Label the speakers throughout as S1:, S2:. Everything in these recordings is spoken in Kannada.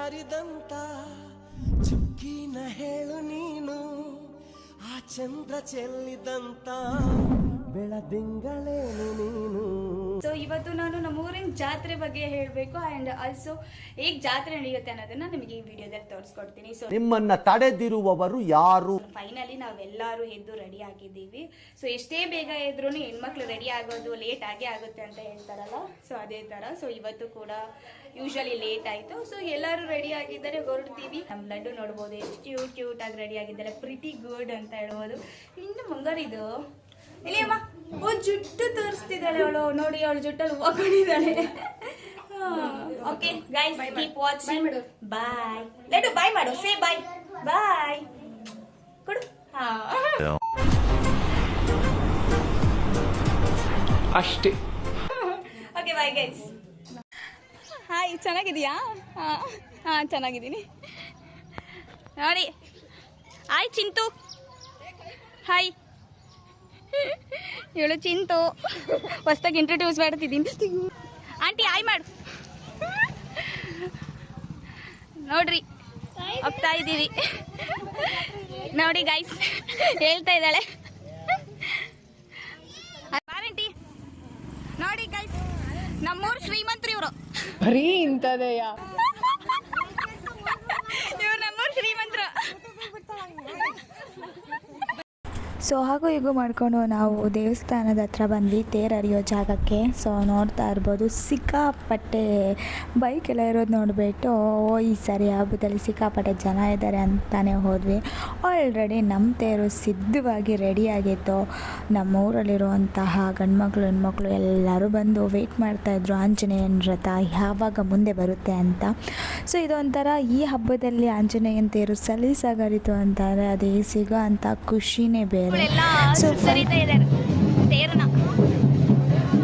S1: ಜಾರಿದಂತ ಚುಕ್ಕಿನ ಹೇಳು ನೀನು ಆ ಚಂದ್ರ ಚೆಲ್ಲಿದಂತ ಬೆಳದಿಂಗಳೇನು ನೀನು.
S2: ಸೊ ಇವತ್ತು ನಾನು ನಮ್ಮೂರಿನ ಜಾತ್ರೆ ಬಗ್ಗೆ ಹೇಳಬೇಕು ಆ್ಯಂಡ್ ಆಲ್ಸೋ ಹೇಗೆ ಜಾತ್ರೆ ನಡೆಯುತ್ತೆ ಅನ್ನೋದನ್ನ ನಿಮಗೆ ಈ ವಿಡಿಯೋದಲ್ಲಿ ತೋರಿಸ್ಕೊಡ್ತೀನಿ. ಸೊ
S3: ನಿಮ್ಮನ್ನ ತಡೆದಿರುವವರು ಯಾರು?
S2: ಫೈನಲಿ ನಾವೆಲ್ಲರೂ ಎದ್ದು ರೆಡಿ ಆಗಿದ್ದೀವಿ. ಸೊ ಎಷ್ಟೇ ಬೇಗ ಎದ್ರೂ ಹೆಣ್ಮಕ್ಳು ರೆಡಿ ಆಗೋದು ಲೇಟ್ ಆಗೇ ಆಗುತ್ತೆ ಅಂತ ಹೇಳ್ತಾರಲ್ಲ, ಸೊ ಅದೇ ಥರ. ಸೊ ಇವತ್ತು ಕೂಡ ಯೂಶಲಿ ಲೇಟ್ ಆಯಿತು. ಸೊ ಎಲ್ಲರೂ ರೆಡಿ ಆಗಿದ್ದಾರೆ, ಹೊರಡ್ತೀವಿ. ನಮ್ಮ ಲಡ್ಡು ನೋಡ್ಬೋದು ಎಷ್ಟು ಕ್ಯೂಟ್ ಆಗಿ ರೆಡಿ ಆಗಿದ್ದಾರೆ, ಪ್ರಿಟಿ ಗುಡ್ ಅಂತ ಹೇಳ್ಬೋದು. ಇನ್ನು ಮುಂಗಾರಿದು ಇಲ್ಲಿ ಅಮ್ಮ ಜುಟ್ಟು ತೋರಿಸ್ತಿದ್ದಾಳೆ ಅವಳು, ನೋಡಿ ಅವಳು ಜುಟ್ಟಲ್ಲಿ ಹೋಗ್ಕೊಂಡಿದ್ದಾಳೆ. Okay guys, keep watching. Bye Laddu, bye ಮಾಡು, ಸೇ ಬಾಯ್. ಬಾಯ್ ಕೊಡು.
S4: ಅಷ್ಟೇ.
S2: Okay bye guys. ಹಾಯ್, ಚೆನ್ನಾಗಿದೆಯಾ? ಹಾಂ ಚೆನ್ನಾಗಿದ್ದೀನಿ. ನೋಡಿ, ಹಾಯ್ ಚಿಂತು. ಹಾಯ್, ಇವಳು ಚಿಂತು, ಹೊಸ್ದಾಗಿ ಇಂಟ್ರೊಡ್ಯೂಸ್ ಮಾಡ್ತಿದ್ದೀನಿ. ಆಂಟಿ ಹಾಯ್ ಮಾಡು. ನೋಡ್ರಿ ಹೋಗ್ತಾ ಇದ್ದೀವಿ. ನೋಡಿ ಗೈಸ್, ಹೇಳ್ತಾ ಇದ್ದಾಳೆ ಆಂಟಿ. ನೋಡಿ ಗೈಸ್, ನಮ್ಮೂರು ಶ್ರೀಮಂತರು ಇವರು.
S5: ಬರೀ ಇಂಥದೆಯ
S2: ಇವ್ರು ನಮ್ಮೂರು ಶ್ರೀಮಂತರು.
S6: ಸೊ ಹಾಗೂ ಹೀಗೂ ಮಾಡಿಕೊಂಡು ನಾವು ದೇವಸ್ಥಾನದ ಹತ್ರ ಬಂದ್ವಿ, ತೇರು ಹರಿಯೋ ಜಾಗಕ್ಕೆ. ಸೊ ನೋಡ್ತಾ ಇರ್ಬೋದು, ಸಿಕ್ಕಾಪಟ್ಟೆ ಬೈಕ್ ಎಲ್ಲ ಇರೋದು ನೋಡಿಬಿಟ್ಟು ಈ ಸರಿ ಹಬ್ಬದಲ್ಲಿ ಸಿಕ್ಕಾಪಟ್ಟೆ ಜನ ಇದ್ದಾರೆ ಅಂತಲೇ ಹೋದ್ವಿ. ಆಲ್ರೆಡಿ ನಮ್ಮ ತೇರು ಸಿದ್ಧವಾಗಿ ರೆಡಿಯಾಗಿತ್ತು. ನಮ್ಮ ಊರಲ್ಲಿರುವಂತಹ ಗಂಡ್ಮಕ್ಳು ಹೆಣ್ಮಕ್ಳು ಎಲ್ಲರೂ ಬಂದು ವೆಯ್ಟ್ ಮಾಡ್ತಾಯಿದ್ರು ಆಂಜನೇಯನ ರಥ ಯಾವಾಗ ಮುಂದೆ ಬರುತ್ತೆ ಅಂತ. ಸೊ ಇದೊಂಥರ ಈ ಹಬ್ಬದಲ್ಲಿ ಆಂಜನೇಯನ ತೇರು ಸಲೀಸಾಗರಿತು ಅಂತಾರೆ, ಅದೇ ಸಿಗೋ ಅಂಥ ಖುಷಿನೇ ಬೇರೆ.
S2: ಸುತ್ತರಿತಾ ಇದ್ದಾರೆ ತೇರನ.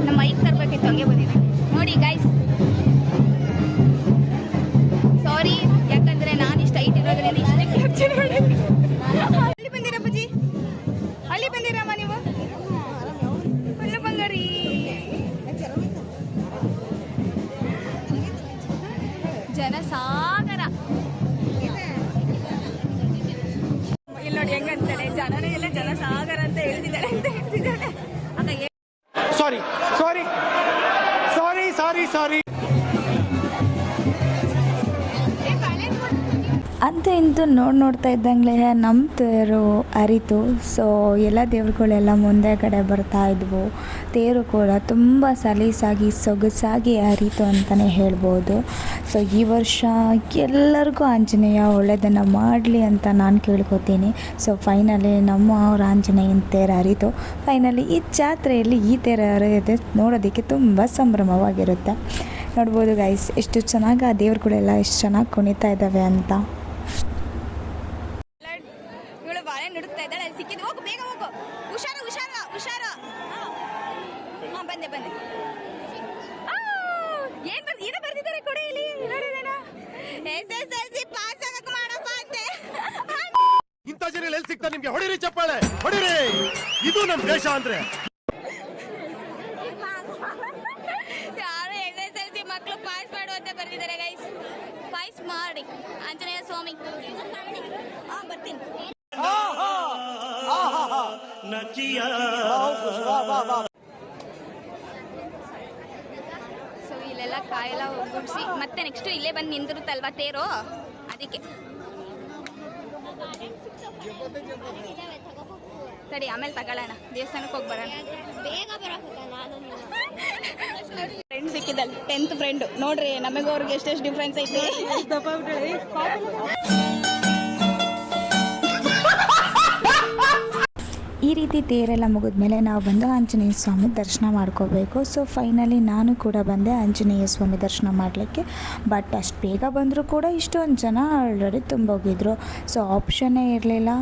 S2: ನಮ್ಮ ಮೈಕ್ ತರಬೇಕಿತ್ತು, ಹಂಗೆ ಬಂದಿದೆ ನೋಡಿ ಗೈಸ್. ಸಾರಿ, ಯಾಕಂದ್ರೆ ನಾನು ಇಷ್ಟ ಹೈಟ್ ಇರೋದ್ರಿಂದ ಇಷ್ಟೇ ಕ್ಯಾಪ್ಚರ್ ಮಾಡಿ. ಅಲ್ಲಿ ಬಂದಿರ ಬಜ್ಜಿ, ಅಲ್ಲಿ ಬಂದಿರಮ್ಮ ನೀವು. ಒಳ್ಳೆ ಬಂಗಾರಿ ಜನಸಾಗರ. ಇಲ್ಲಿ ನೋಡಿ ಹೆಂಗಂತಾಳೆ, ಜನನೇ ಎಲ್ಲ ಜನಸಾಗರ ಅಂತ ಹೇಳ್ತಿದ್ದಾಳೆ ಅಂತ ಹೇಳ್ತಿದ್ದಾಳೆ.
S3: ಸಾರಿ ಸಾರಿ ಸಾರಿ ಸಾರಿ ಸಾರಿ
S6: ಅಂತ ಇಂತು ನೋಡ್ತಾ ಇದ್ದಂಗೆ ನಮ್ಮ ತೇರು ಹರಿತು. ಸೊ ಎಲ್ಲ ದೇವ್ರುಗಳೆಲ್ಲ ಮುಂದೆ ಕಡೆ ಬರ್ತಾ ಇದ್ವು. ತೇರು ಕೂಡ ತುಂಬ ಸಲೀಸಾಗಿ ಸೊಗಸಾಗಿ ಹರಿತು ಅಂತಲೇ ಹೇಳ್ಬೋದು. ಸೊ ಈ ವರ್ಷ ಎಲ್ಲರಿಗೂ ಆಂಜನೇಯ ಒಳ್ಳೆಯದನ್ನು ಮಾಡಲಿ ಅಂತ ನಾನು ಕೇಳ್ಕೊತೀನಿ. ಸೊ ಫೈನಲಿ ನಮ್ಮ ಅವ್ರ ಆಂಜನೇಯನ ತೇರು ಹರಿತು. ಫೈನಲಿ ಈ ಜಾತ್ರೆಯಲ್ಲಿ ಈ ತೇರು ಹರಿಯೋದು ನೋಡೋದಕ್ಕೆ ತುಂಬ ಸಂಭ್ರಮವಾಗಿರುತ್ತೆ. ನೋಡ್ಬೋದು ಗೈಸ್, ಎಷ್ಟು ಚೆನ್ನಾಗಿ ಆ ದೇವ್ರುಗಳೆಲ್ಲ ಎಷ್ಟು ಚೆನ್ನಾಗಿ ಕುಣಿತಾ ಇದ್ದಾವೆ ಅಂತ.
S2: ಇವಳು ಬಾಳೆ ನುಡುತ್ತಾ ಇದ್ದಾಳೆ, ಸಿಕ್ಕಿದ್ದು. ಹೋಗು, ಬೇಗ ಹೋಗು, ಹುಷಾರು ಹುಷಾರು ಹುಷಾರು. ಹಾಂ ಬಂದೆ ಬಂದೆ. ಏನು ಬರ್ತಿದ್ದಾರೆ ಕೊಡಿ ಇಲ್ಲಿ, ನೋಡಿದೇನ SSLC ಪಾಸ್ ಆಗಕ್ಕೆ ಮಾಡಪ್ಪ ಅಂತೆ.
S3: ಇಂಥ ಜನ ಎಲ್ಲಿ ಸಿಗ್ತಾರೆ ನಿಮ್ಗೆ? ಹೊಡಿರಿ ಚಪ್ಪಾಳೆ, ಹೊಡಿರಿ. ಇದು ನಮ್ಮ ದೇಶ ಅಂದ್ರೆ.
S2: ಯಾರು SSLC ಮಕ್ಕಳು ಪಾಸ್ ಮಾಡುವಂತೆ ಬರ್ತಿದ್ದಾರೆ ಗೈಸ್. ಪಾಸ್ ಮಾಡಿ ಆಂಜನೇಯ ಸ್ವಾಮಿ. ಬರ್ತೀನಿ. ಸೊ ಇಲ್ಲೆಲ್ಲ ಕಾಯೆಲ್ಲ ಒಗ್ಗೂಡಿಸಿ ಮತ್ತೆ ನೆಕ್ಸ್ಟ್ ಇಲ್ಲೇ ಬಂದು ನಿಂದಿರುತ್ತಲ್ವಾ ತೇರು, ಅದಕ್ಕೆ ಸರಿ ಆಮೇಲೆ ತಗೊಳ್ಳೋಣ, ದೇವಸ್ಥಾನಕ್ಕೆ ಹೋಗಿ ಬರೋಣ. ಫ್ರೆಂಡ್ ಸಿಕ್ಕಿದ್ದಲ್ಲ, 10th ಫ್ರೆಂಡ್ ನೋಡ್ರಿ. ನಮಗೂ ಅವ್ರಿಗೆ ಎಷ್ಟೆಷ್ಟು ಡಿಫ್ರೆನ್ಸ್ ಐತಿ.
S6: ಈ ರೀತಿ ತೇರೆಲ್ಲ ಮುಗಿದ್ಮೇಲೆ ನಾವು ಬಂದು ಆಂಜನೇಯ ಸ್ವಾಮಿ ದರ್ಶನ ಮಾಡ್ಕೋಬೇಕು. ಸೊ ಫೈನಲಿ ನಾನು ಕೂಡ ಬಂದೆ ಆಂಜನೇಯ ಸ್ವಾಮಿ ದರ್ಶನ ಮಾಡಲಿಕ್ಕೆ. ಬಟ್ ಅಷ್ಟು ಬೇಗ ಬಂದರೂ ಕೂಡ ಇಷ್ಟೊಂದು ಜನ ಆಲ್ರೆಡಿ ತುಂಬೋಗಿದ್ರು. ಸೊ ಆಪ್ಷನ್ನೇ ಇರಲಿಲ್ಲ,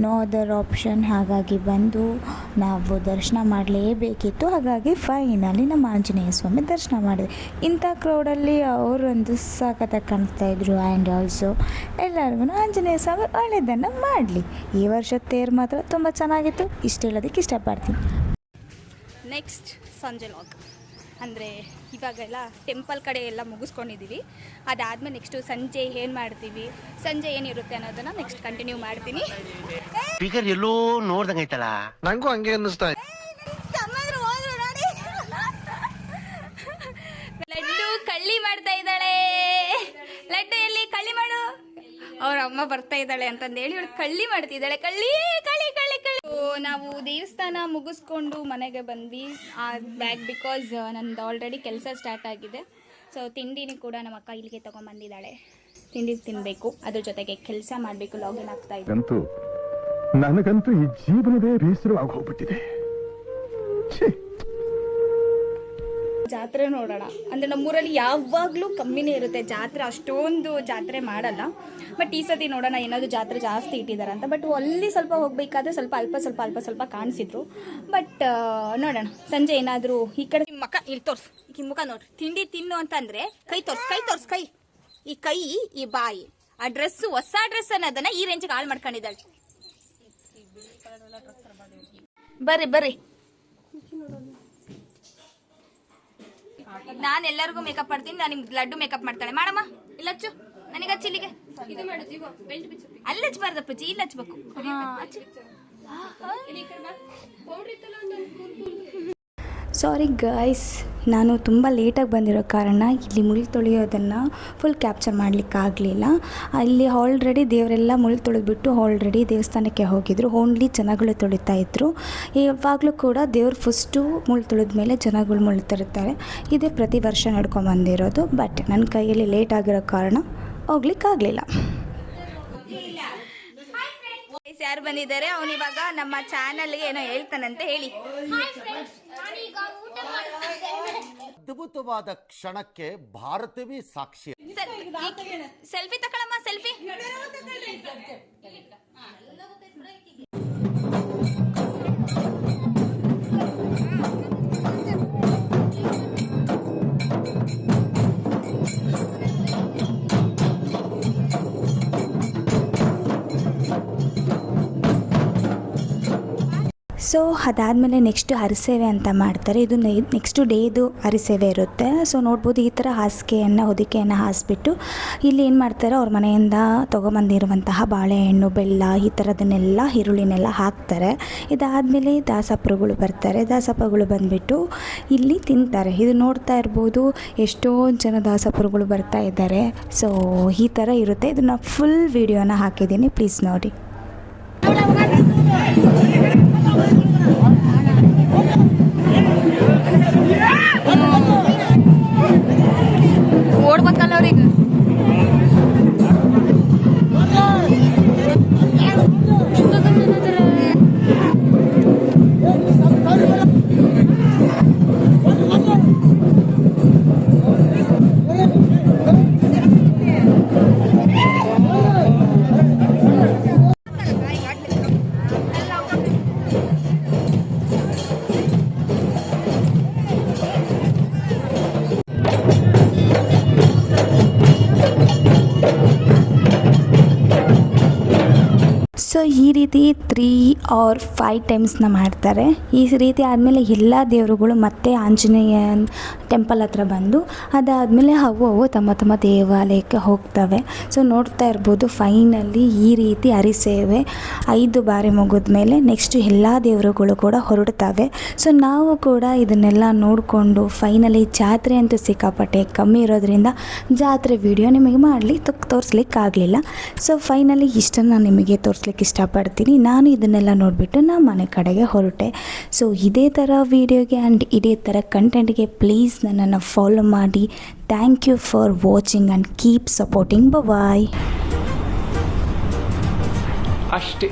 S6: ನೋ ಅದರ್ ಆಪ್ಷನ್. ಹಾಗಾಗಿ ಬಂದು ನಾವು ದರ್ಶನ ಮಾಡಲೇಬೇಕಿತ್ತು. ಹಾಗಾಗಿ ಫೈನಲಿ ನಮ್ಮ ಆಂಜನೇಯ ಸ್ವಾಮಿ ದರ್ಶನ ಮಾಡಿದೆ. ಇಂಥ ಕ್ರೌಡಲ್ಲಿ ಅವರೊಂದು ಸಖತ್ತಾಗಿ ಕಾಣಿಸ್ತಾಯಿದ್ರು. ಆ್ಯಂಡ್ ಆಲ್ಸೋ ಎಲ್ಲರಿಗೂ ಆಂಜನೇಯ ಸ್ವಾಮಿ ಒಳ್ಳೆಯದನ್ನು ಮಾಡಲಿ. ಈ ವರ್ಷದ ತೇರು ಮಾತ್ರ ತುಂಬ ಚೆನ್ನಾಗಿತ್ತು. ಇಷ್ಟು ಹೇಳೋದಕ್ಕೆ ಇಷ್ಟಪಡ್ತೀನಿ.
S2: ನೆಕ್ಸ್ಟ್ ಸಂಜೆ ಲಾಗ್. ಅಂದರೆ ಇವಾಗೆಲ್ಲ ಟೆಂಪಲ್ ಕಡೆ ಎಲ್ಲ ಮುಗಿಸ್ಕೊಂಡಿದ್ದೀವಿ. ಅದಾದಮೇಲೆ ನೆಕ್ಸ್ಟು ಸಂಜೆ ಏನು ಮಾಡ್ತೀವಿ, ಸಂಜೆ ಏನಿರುತ್ತೆ ಅನ್ನೋದನ್ನು ನೆಕ್ಸ್ಟ್ ಕಂಟಿನ್ಯೂ ಮಾಡ್ತೀನಿ.
S1: ಫಿಗರ್ ಎಲ್ಲೋ ನೋಡ್ದಂಗೈತಲ್ಲ,
S3: ನಂಗೂ ಹಂಗೆ ಅನ್ನಿಸ್ತಾ.
S2: ಲಡ್ಡು ಕಳ್ಳಿ ಮಾಡ್ತಾ ಇದ್ದಾಳೆ. ಲಡ್ಡು ಎಲ್ಲಿ ಕಳ್ಳಿ ಮಾಡು, ಅವ್ರ ಅಮ್ಮ ಬರ್ತಾ ಇದ್ದಾಳೆ ಅಂತಂದೇಳಿ ಇವಳು ಕಳ್ಳಿ ಮಾಡ್ತಿದ್ದಾಳೆ. ಕಳ್ಳಿ ಕಳ್ಳಿ ಕಳ್ಳಿ ಕಳ್ಳಿ. ನಾವು ದೇವಸ್ಥಾನ ಮುಗಿಸ್ಕೊಂಡು ಮನೆಗೆ ಬಂದ್ವಿ. ಬ್ಯಾಗ್ ಬಿಕಾಸ್ ನಂದು ಆಲ್ರೆಡಿ ಕೆಲಸ ಸ್ಟಾರ್ಟ್ ಆಗಿದೆ. ಸೊ ತಿಂಡಿನೂ ಕೂಡ ನಮ್ಮ ಅಕ್ಕ ಇಲ್ಲಿಗೆ ತೊಗೊಂಬಂದಿದ್ದಾಳೆ. ತಿಂಡಿ ತಿನ್ನಬೇಕು, ಅದ್ರ ಜೊತೆಗೆ ಕೆಲಸ ಮಾಡಬೇಕು. ಲಾಗಿನ್ ಆಗ್ತಾ ಇದೆ.
S3: ನನಗಂತೂ ಈ ಜೀವನವೇ ಬೇಸರವಾಗಿ ಹೋಗ್ಬಿಟ್ಟಿದೆ.
S2: ಜಾತ್ರೆ ನೋಡೋಣ ಅಂದರೆ ನಮ್ಮೂರಲ್ಲಿ ಯಾವಾಗಲೂ ಕಮ್ಮಿನೇ ಇರುತ್ತೆ ಜಾತ್ರೆ, ಅಷ್ಟೊಂದು ಜಾತ್ರೆ ಮಾಡಲ್ಲ. ಬಟ್ ಈ ಸತಿ ನೋಡೋಣ ಏನಾದರೂ ಜಾತ್ರೆ ಜಾಸ್ತಿ ಇಟ್ಟಿದ್ದಾರೆ ಅಂತ. ಬಟ್ ಅಲ್ಲಿ ಸ್ವಲ್ಪ ಹೋಗಬೇಕಾದ್ರೆ ಸ್ವಲ್ಪ ಕಾಣಿಸಿದ್ರು. ಬಟ್ ನೋಡೋಣ ಸಂಜೆ ಏನಾದರೂ ಈ ಕಡೆ ಮುಖ ಇಲ್ಲಿ ತೋರ್ಸು, ಈ ಮುಖ ನೋಡ್ರಿ. ತಿಂಡಿ ತಿನ್ನು ಅಂತಂದರೆ ಕೈ ತೋರ್ಸು ಕೈ ಈ ಕೈ ಈ ಬಾಯಿ. ಆ ಡ್ರೆಸ್ಸು ಹೊಸ ಡ್ರೆಸ್ ಅನ್ನೋದನ್ನ ಈ ರೇಂಜಿಗೆ ಹಾಳು ಮಾಡ್ಕೊಂಡಿದ್ದಾಳೆ. ಬರ್ರಿ ನಾನು ಎಲ್ಲರಿಗೂ ಮೇಕಪ್ ಮಾಡ್ತೀನಿ. ನಾನು ನಿಮ್ಗೆ ಲಡ್ಡು ಮೇಕಪ್ ಮಾಡ್ತಾಳೆ. ಮಾಡಮ್ಮ ಇಲ್ಲ ಹಚ್ಚು, ನನಗೆ ಹಚ್ಚಿ ಇಲ್ಲಿಗೆ. ಅಲ್ಲಿ ಹಚ್ಬಾರ್ದಪ್ಪಜ್ಜಿ, ಇಲ್ಲಿ ಹಚ್ಬೇಕು.
S6: ಸಾರಿ ಗೈಸ್, ನಾನು ತುಂಬ ಲೇಟಾಗಿ ಬಂದಿರೋ ಕಾರಣ ಇಲ್ಲಿ ಮುಳ್ಳು ತೊಳೆಯೋದನ್ನು ಫುಲ್ ಕ್ಯಾಪ್ಚರ್ ಮಾಡಲಿಕ್ಕಾಗಲಿಲ್ಲ. ಅಲ್ಲಿ ಆಲ್ರೆಡಿ ದೇವರೆಲ್ಲ ಮುಳ್ಳು ತೊಳೆದ್ಬಿಟ್ಟು ಆಲ್ರೆಡಿ ದೇವಸ್ಥಾನಕ್ಕೆ ಹೋಗಿದ್ರು. ಓನ್ಲಿ ಜನಗಳು ತೊಳಿತಾ ಇದ್ದರು. ಇವಾಗಲೂ ಕೂಡ ದೇವ್ರು ಫಸ್ಟು ಮುಳ್ಳು ತೊಳೆದ ಮೇಲೆ ಜನಗಳು ಮುಳ್ಳು ತರುತ್ತಾರೆ. ಇದೇ ಪ್ರತಿ ವರ್ಷ ನಡ್ಕೊಂಬಂದಿರೋದು. ಬಟ್ ನನ್ನ ಕೈಯಲ್ಲಿ ಲೇಟ್ ಆಗಿರೋ ಕಾರಣ ಹೋಗ್ಲಿಕ್ಕಾಗಲಿಲ್ಲ.
S2: ಯಾರು ಬಂದಿದ್ದಾರೆ, ಅವನು ಇವಾಗ ನಮ್ಮ ಚಾನಲ್ಗೆ ಏನೋ ಹೇಳ್ತಾನಂತೆ. ಹೇಳಿ.
S4: ಅದ್ಭುತವಾದ ಕ್ಷಣಕ್ಕೆ ಭಾರತವೇ ಸಾಕ್ಷಿ.
S2: ಸೆಲ್ಫಿ ತಗೊಳಮ್ಮ, ಸೆಲ್ಫಿ.
S6: ಸೊ ಅದಾದಮೇಲೆ ನೆಕ್ಸ್ಟು ಹರಿಸೇವೆ ಅಂತ ಮಾಡ್ತಾರೆ. ಇದು ನೆಕ್ಸ್ಟು ಡೇದು ಹರಿಸೇವೆ ಇರುತ್ತೆ. ಸೊ ನೋಡ್ಬೋದು ಈ ಥರ ಹೊದಿಕೆಯನ್ನು ಹಾಸಿಬಿಟ್ಟು ಇಲ್ಲಿ ಏನು ಮಾಡ್ತಾರೆ, ಅವ್ರ ಮನೆಯಿಂದ ತೊಗೊಂಬಂದಿರುವಂತಹ ಬಾಳೆಹಣ್ಣು, ಬೆಲ್ಲ, ಈ ಥರದನ್ನೆಲ್ಲ ಈರುಳ್ಳಿನೆಲ್ಲ ಹಾಕ್ತಾರೆ. ಇದಾದಮೇಲೆ ದಾಸಪ್ಪರುಗಳು ಬರ್ತಾರೆ. ದಾಸಪ್ಪಗಳು ಬಂದುಬಿಟ್ಟು ಇಲ್ಲಿ ತಿಂತಾರೆ. ಇದು ನೋಡ್ತಾ ಇರ್ಬೋದು, ಎಷ್ಟೊಂದು ಜನ ದಾಸಪ್ಪರುಗಳು ಬರ್ತಾ ಇದ್ದಾರೆ. ಸೊ ಈ ಥರ ಇರುತ್ತೆ. ಇದನ್ನು ಫುಲ್ ವಿಡಿಯೋನ ಹಾಕಿದ್ದೀನಿ, ಪ್ಲೀಸ್ ನೋಡಿ.
S2: ಓಡ್ಬೇಕಲ್ಲ ಅವ್ರಿಗೆ.
S6: ಸೊ ಈ ರೀತಿ 3 or 5 ಟೈಮ್ಸ್ನ ಮಾಡ್ತಾರೆ. ಈ ರೀತಿ ಆದಮೇಲೆ ಎಲ್ಲ ದೇವರುಗಳು ಮತ್ತೆ ಆಂಜನೇಯ ಟೆಂಪಲ್ ಹತ್ರ ಬಂದು ಅದಾದಮೇಲೆ ಅವು ತಮ್ಮ ದೇವಾಲಯಕ್ಕೆ ಹೋಗ್ತವೆ. ಸೊ ನೋಡ್ತಾ ಇರ್ಬೋದು, ಫೈನಲಿ ಈ ರೀತಿ ಹರಿಸೇವೆ 5 ಬಾರಿ ಮುಗಿದ ಮೇಲೆ ನೆಕ್ಸ್ಟ್ ಎಲ್ಲ ದೇವರುಗಳು ಕೂಡ ಹೊರಡ್ತವೆ. ಸೊ ನಾವು ಕೂಡ ಇದನ್ನೆಲ್ಲ ನೋಡಿಕೊಂಡು ಫೈನಲಿ ಜಾತ್ರೆ ಅಂತೂ ಸಿಕ್ಕಾಪಟ್ಟೆ ಕಮ್ಮಿ ಇರೋದ್ರಿಂದ ಜಾತ್ರೆ ವಿಡಿಯೋ ನಿಮಗೆ ತೋರಿಸ್ಲಿಕ್ಕಾಗಲಿಲ್ಲ. ಸೊ ಫೈನಲಿ ಇಷ್ಟನ್ನು ನಿಮಗೆ ತೋರಿಸ್ಲಿಕ್ಕೆ ಇಷ್ಟಪಡ್ತೀನಿ. ನಾನು ಇದನ್ನೆಲ್ಲ ನೋಡಿಬಿಟ್ಟು ನಮ್ಮ ಮನೆ ಕಡೆಗೆ ಹೊರಟೆ. ಸೊ ಇದೇ ಥರ ವೀಡಿಯೋಗೆ ಆ್ಯಂಡ್ ಇದೇ ಥರ ಕಂಟೆಂಟ್ಗೆ ಪ್ಲೀಸ್ ನನ್ನನ್ನು ಫಾಲೋ ಮಾಡಿ. Thank you for watching and keep supporting. Bye.
S7: ಅಷ್ಟೇ.